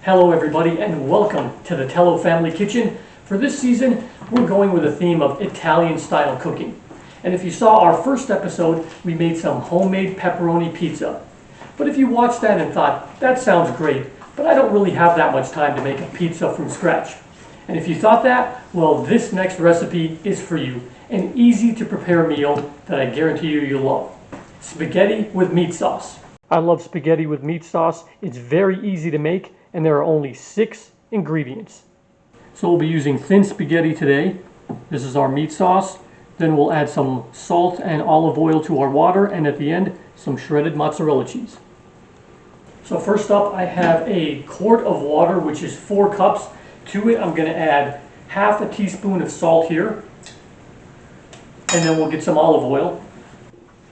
Hello everybody and welcome to the Tellow family kitchen. For this season, we're going with a theme of Italian style cooking. And if you saw our first episode, we made some homemade pepperoni pizza. But if you watched that and thought, that sounds great, but I don't really have that much time to make a pizza from scratch. And if you thought that, well, this next recipe is for you. An easy to prepare meal that I guarantee you'll love. Spaghetti with meat sauce. I love spaghetti with meat sauce. It's very easy to make and there are only 6 ingredients. So we'll be using thin spaghetti today. This is our meat sauce. Then we'll add some salt and olive oil to our water, and at the end, some shredded mozzarella cheese. So first up, I have a quart of water, which is 4 cups. To it, I'm going to add half a teaspoon of salt here. And then we'll get some olive oil.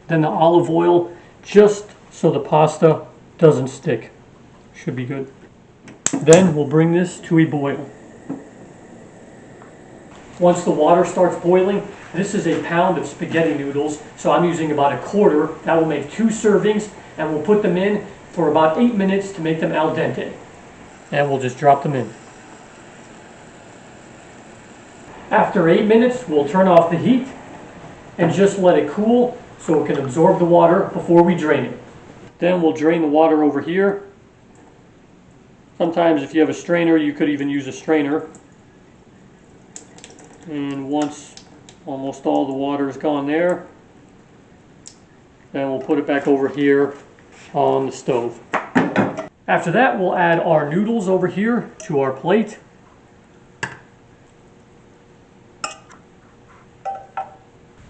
Then the olive oil, just so the pasta doesn't stick. Should be good. Then we'll bring this to a boil. Once the water starts boiling, this is a pound of spaghetti noodles, so I'm using about a quarter. That will make 2 servings, and we'll put them in for about 8 minutes to make them al dente. And we'll just drop them in. After 8 minutes, we'll turn off the heat and just let it cool so it can absorb the water before we drain it. Then we'll drain the water over here. Sometimes if you have a strainer, you could even use a strainer. And once almost all the water is gone there, then we'll put it back over here on the stove. After that, we'll add our noodles over here to our plate.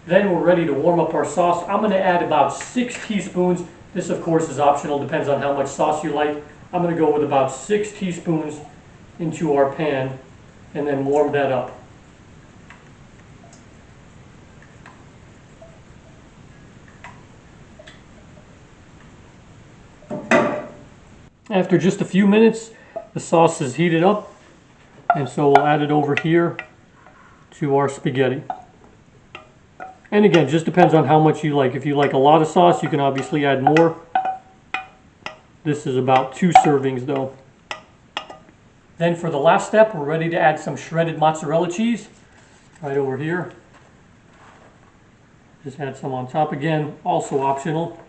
Then we're ready to warm up our sauce. I'm going to add about 6 teaspoons. This, of course, is optional, depends on how much sauce you like. I'm going to go with about 6 teaspoons into our pan and then warm that up. After just a few minutes, the sauce is heated up, and so we'll add it over here to our spaghetti. And again, just depends on how much you like. If you like a lot of sauce, you can obviously add more. This is about 2 servings though. Then for the last step, we're ready to add some shredded mozzarella cheese right over here. Just add some on top again, also optional.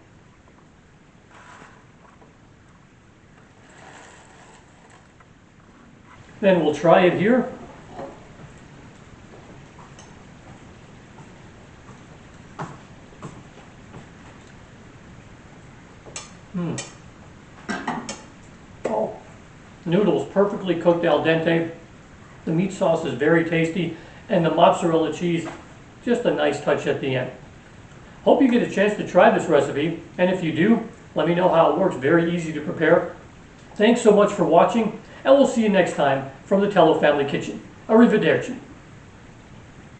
Then we'll try it here. Oh, noodles perfectly cooked al dente. The meat sauce is very tasty, and the mozzarella cheese, just a nice touch at the end. Hope you get a chance to try this recipe, and if you do, let me know how it works. Very easy to prepare. Thanks so much for watching, and we'll see you next time from the Tellow Family Kitchen. Arrivederci.